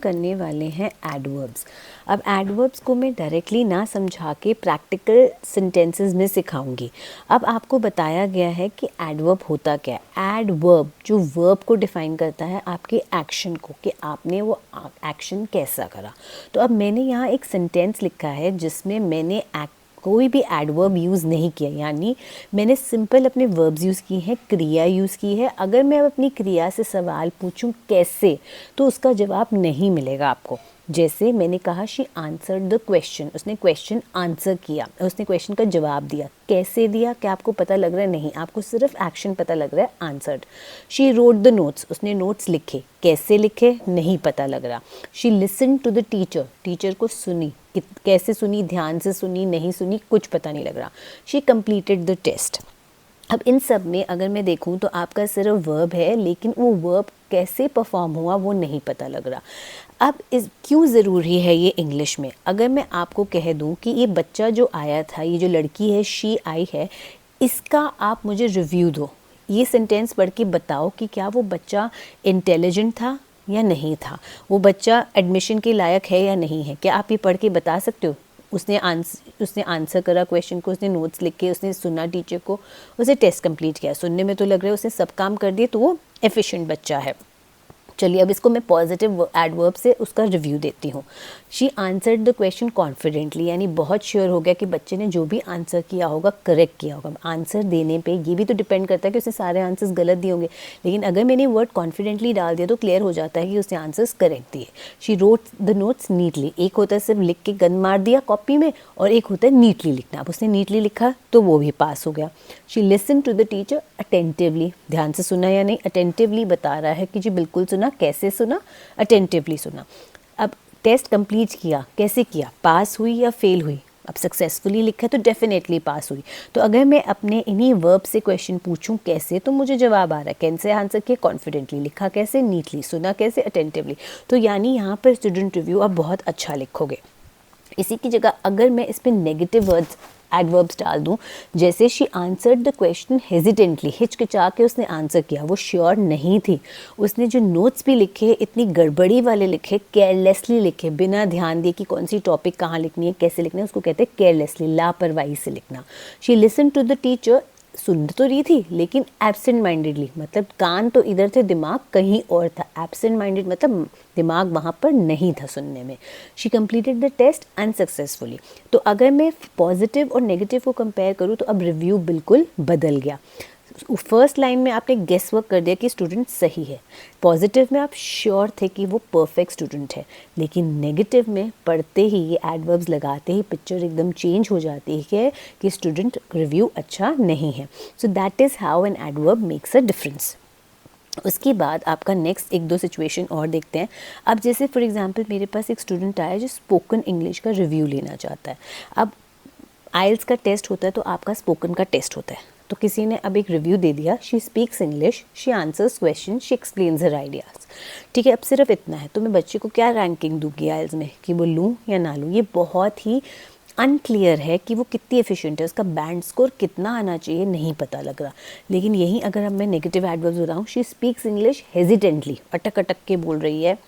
करने वाले हैं एडवर्ब्स। अब एडवर्ब्स को मैं डायरेक्टली ना समझा के प्रैक्टिकल सेंटेंसेस में सिखाऊंगी। अब आपको बताया गया है कि एडवर्ब होता क्या है। एडवर्ब जो वर्ब को डिफाइन करता है आपके एक्शन को, कि आपने वो एक्शन कैसा करा। तो अब मैंने यहाँ एक सेंटेंस लिखा है जिसमें मैंने कोई भी एडवर्ब यूज़ नहीं किया, यानी मैंने सिंपल अपने वर्ब्स यूज़ किए हैं, क्रिया यूज़ की है। अगर मैं अपनी क्रिया से सवाल पूछूं कैसे, तो उसका जवाब नहीं मिलेगा आपको। जैसे मैंने कहा शी आंसर्ड द क्वेश्चन, उसने क्वेश्चन आंसर किया, उसने क्वेश्चन का जवाब दिया। कैसे दिया, क्या आपको पता लग रहा है? नहीं, आपको सिर्फ एक्शन पता लग रहा है, answered. She wrote the notes, उसने नोट्स लिखे। कैसे लिखे, नहीं पता लग रहा। She listen to the teacher, teacher को सुनी। कैसे सुनी, ध्यान से सुनी, नहीं सुनी, कुछ पता नहीं लग रहा। She completed the test. अब इन सब में अगर मैं देखूं तो आपका सिर्फ वर्ब है, लेकिन वो वर्ब कैसे परफॉर्म हुआ वो नहीं पता लग रहा। अब इस क्यों ज़रूरी है ये इंग्लिश में? अगर मैं आपको कह दूं कि ये बच्चा जो आया था, ये जो लड़की है शी आई है, इसका आप मुझे रिव्यू दो। ये सेंटेंस पढ़ के बताओ कि क्या वो बच्चा इंटेलिजेंट था या नहीं था, वो बच्चा एडमिशन के लायक है या नहीं है। क्या आप ये पढ़ के बता सकते हो? उसने आंसर करा क्वेश्चन को, उसने नोट्स लिखे, उसने सुना टीचर को, उसे टेस्ट कंप्लीट किया। सुनने में तो लग रहा है उसने सब काम कर दिए, तो वो एफिशिएंट बच्चा है। चलिए अब इसको मैं पॉजिटिव एडवर्ब से उसका रिव्यू देती हूँ। She answered the question confidently, यानी बहुत श्योर हो गया कि बच्चे ने जो भी आंसर किया होगा करेक्ट किया होगा। आंसर देने पे ये भी तो डिपेंड करता है कि उसने सारे आंसर्स गलत दिए होंगे, लेकिन अगर मैंने वर्ड कॉन्फिडेंटली डाल दिया तो क्लियर हो जाता है कि उसने आंसर्स करेक्ट दिए। She wrote the notes neatly, एक होता है सिर्फ लिख के गन मार दिया कॉपी में, और एक होता है नीटली लिखना। अब उसने नीटली लिखा तो वो भी पास हो गया। She listen to the teacher attentively, ध्यान से सुना या नहीं, अटेंटिवली बता रहा है कि जी बिल्कुल सुना। कैसे सुना, अटेंटिवली सुना। अब टेस्ट कंप्लीट किया, कैसे किया, पास हुई या फेल हुई? अब सक्सेसफुली लिखा तो डेफिनेटली पास हुई। तो अगर मैं अपने इन्हीं वर्ब से क्वेश्चन पूछूं कैसे, तो मुझे जवाब आ रहा है। कैसे आंसर किया, कॉन्फिडेंटली लिखा, कैसे, नीटली सुना, कैसे, अटेंटिवली। तो यानी यहाँ पर स्टूडेंट रिव्यू आप बहुत अच्छा लिखोगे। इसी की जगह अगर मैं इस पर नेगेटिव वर्ड्स एडवर्ब्स डाल दूं, जैसे she answered the question hesitantly, हिचकिचा के उसने आंसर किया, वो श्योर नहीं थी। उसने जो नोट्स भी लिखे इतनी गड़बड़ी वाले लिखे, केयरलेसली लिखे, बिना ध्यान दिए कि कौन सी टॉपिक कहाँ लिखनी है, कैसे लिखना है, उसको कहते हैं केयरलेसली, लापरवाही से लिखना। She listen to the teacher, सुन तो रही थी लेकिन एब्सेंट माइंडेडली, मतलब कान तो इधर थे, दिमाग कहीं और था। एब्सेंट माइंडेड मतलब दिमाग वहाँ पर नहीं था सुनने में। She completed the test unsuccessfully. तो अगर मैं पॉजिटिव और नेगेटिव को कंपेयर करूँ तो अब रिव्यू बिल्कुल बदल गया। फर्स्ट लाइन में आपने गेस वर्क कर दिया कि स्टूडेंट सही है, पॉजिटिव में आप श्योर थे कि वो परफेक्ट स्टूडेंट है, लेकिन नेगेटिव में पढ़ते ही, ये एडवर्ब्स लगाते ही पिक्चर एकदम चेंज हो जाती है कि स्टूडेंट रिव्यू अच्छा नहीं है। So that is how an adverb makes a difference. उसके बाद आपका नेक्स्ट एक दो सिचुएशन और देखते हैं। अब जैसे फॉर एग्जांपल मेरे पास एक स्टूडेंट आया जो स्पोकन इंग्लिश का रिव्यू लेना चाहता है। अब आइल्स का टेस्ट होता है तो आपका स्पोकन का टेस्ट होता है। तो किसी ने अब एक रिव्यू दे दिया, she speaks English, she answers question, she explains her ideas. ठीक है, अब सिर्फ इतना है, तो मैं बच्चे को क्या रैंकिंग दूंगी आइल्स में, कि वो लूँ या ना लूँ? ये बहुत ही अनक्लियर है कि वो कितनी एफिशिएंट है, उसका बैंड स्कोर कितना आना चाहिए नहीं पता लग रहा। लेकिन यहीं अगर अब मैं नेगेटिव एडवर्ब्स हो रहा हूँ, शी स्पीक्स इंग्लिश हेजिटेंटली, अटक अटक के बोल रही है,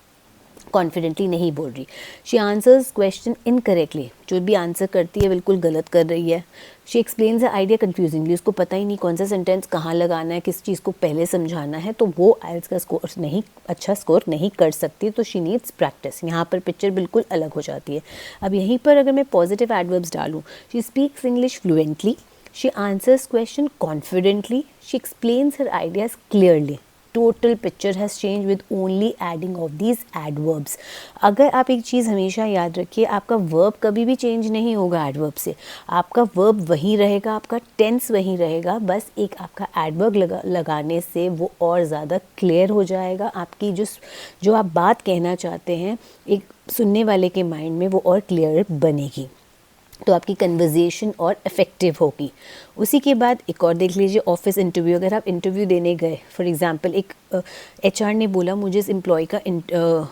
कॉन्फिडेंटली नहीं बोल रही। शी आंसर्स क्वेश्चन इनकरेक्टली, जो भी आंसर करती है बिल्कुल गलत कर रही है। शी एक्सप्लेन्स द आइडिया कन्फ्यूजिंगली, उसको पता ही नहीं कौन सा सेंटेंस कहाँ लगाना है, किस चीज़ को पहले समझाना है, तो वो आइल्स का स्कोर नहीं, अच्छा स्कोर नहीं कर सकती। तो शी नीड्स प्रैक्टिस। यहाँ पर पिक्चर बिल्कुल अलग हो जाती है। अब यहीं पर अगर मैं पॉजिटिव एडवर्ब्स डालूँ, she speaks English fluently, she answers question confidently, she explains her ideas clearly. Total picture has change with only adding of these adverbs. अगर आप एक चीज़ हमेशा याद रखिए, आपका वर्ब कभी भी चेंज नहीं होगा एडवर्ब से। आपका वर्ब वही रहेगा, आपका टेंस वही रहेगा, बस एक आपका एडवर्ब लगाने से वो और ज़्यादा क्लियर हो जाएगा। आपकी जो आप बात कहना चाहते हैं, एक सुनने वाले के माइंड में वो और क्लियर बनेगी, तो आपकी कन्वर्जेशन और इफ़ेक्टिव होगी। उसी के बाद एक और देख लीजिए, ऑफिस इंटरव्यू। अगर आप इंटरव्यू देने गए, फॉर एग्जांपल एक एचआर ने बोला मुझे इस एम्प्लॉय का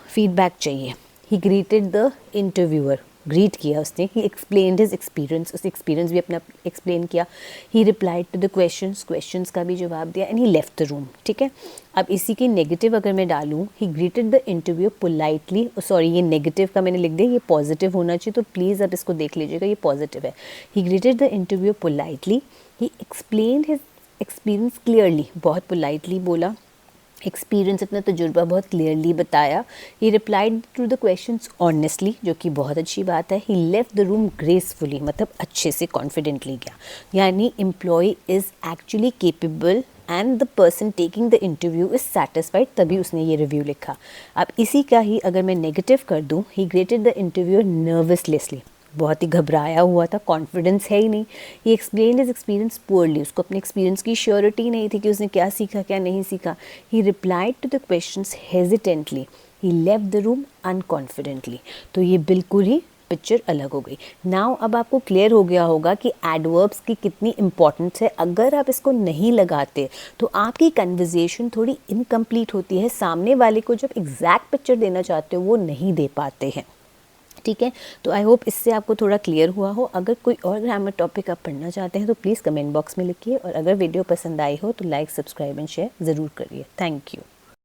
फीडबैक चाहिए, he greeted the interviewer greet किया उसने, ही एक्सप्लेन्ड हिज एक्सपीरियंस, उस एक्सपीरियंस भी अपना एक्सप्लेन किया, he replied to the questions का भी जवाब दिया, and he left the room. ठीक है, अब इसी की नेगेटिव अगर मैं डालूँ, he greeted the interview politely, sorry ये नेगेटिव का मैंने लिख दिया, ये पॉजिटिव होना चाहिए, तो प्लीज़ आप इसको देख लीजिएगा, ये पॉजिटिव है। He greeted the interview politely, he explained his experience clearly, बहुत पोलाइटली बोला, एक्सपीरियंस अपना तजुर्बा बहुत क्लियरली बताया। He replied to the questions honestly, जो कि बहुत अच्छी बात है। He left the room gracefully, मतलब अच्छे से कॉन्फिडेंटली गया, यानी employ is actually capable and the person taking the interview is satisfied, तभी उसने ये रिव्यू लिखा। अब इसी का ही अगर मैं नेगेटिव कर दूँ, ही ग्रेटेड द इंटरव्यू नर्वसलेसली, बहुत ही घबराया हुआ था, कॉन्फिडेंस है ही नहीं। ही एक्सप्लेन हिज एक्सपीरियंस पुअरली, उसको अपने एक्सपीरियंस की श्योरिटी नहीं थी कि उसने क्या सीखा क्या नहीं सीखा। He replied to the questions hesitantly, he left the room unconfidently. तो ये बिल्कुल ही पिक्चर अलग हो गई। नाउ अब आपको क्लियर हो गया होगा कि एडवर्ब्स की कितनी इंपॉर्टेंस है। अगर आप इसको नहीं लगाते तो आपकी कन्वर्जेशन थोड़ी इनकम्प्लीट होती है, सामने वाले को जब एग्जैक्ट पिक्चर देना चाहते हो वो नहीं दे पाते हैं। ठीक है, तो आई होप इससे आपको थोड़ा क्लियर हुआ हो। अगर कोई और ग्रामर टॉपिक आप पढ़ना चाहते हैं तो प्लीज़ कमेंट बॉक्स में लिखिए, और अगर वीडियो पसंद आई हो तो लाइक, सब्सक्राइब एंड शेयर ज़रूर करिए। Thank you.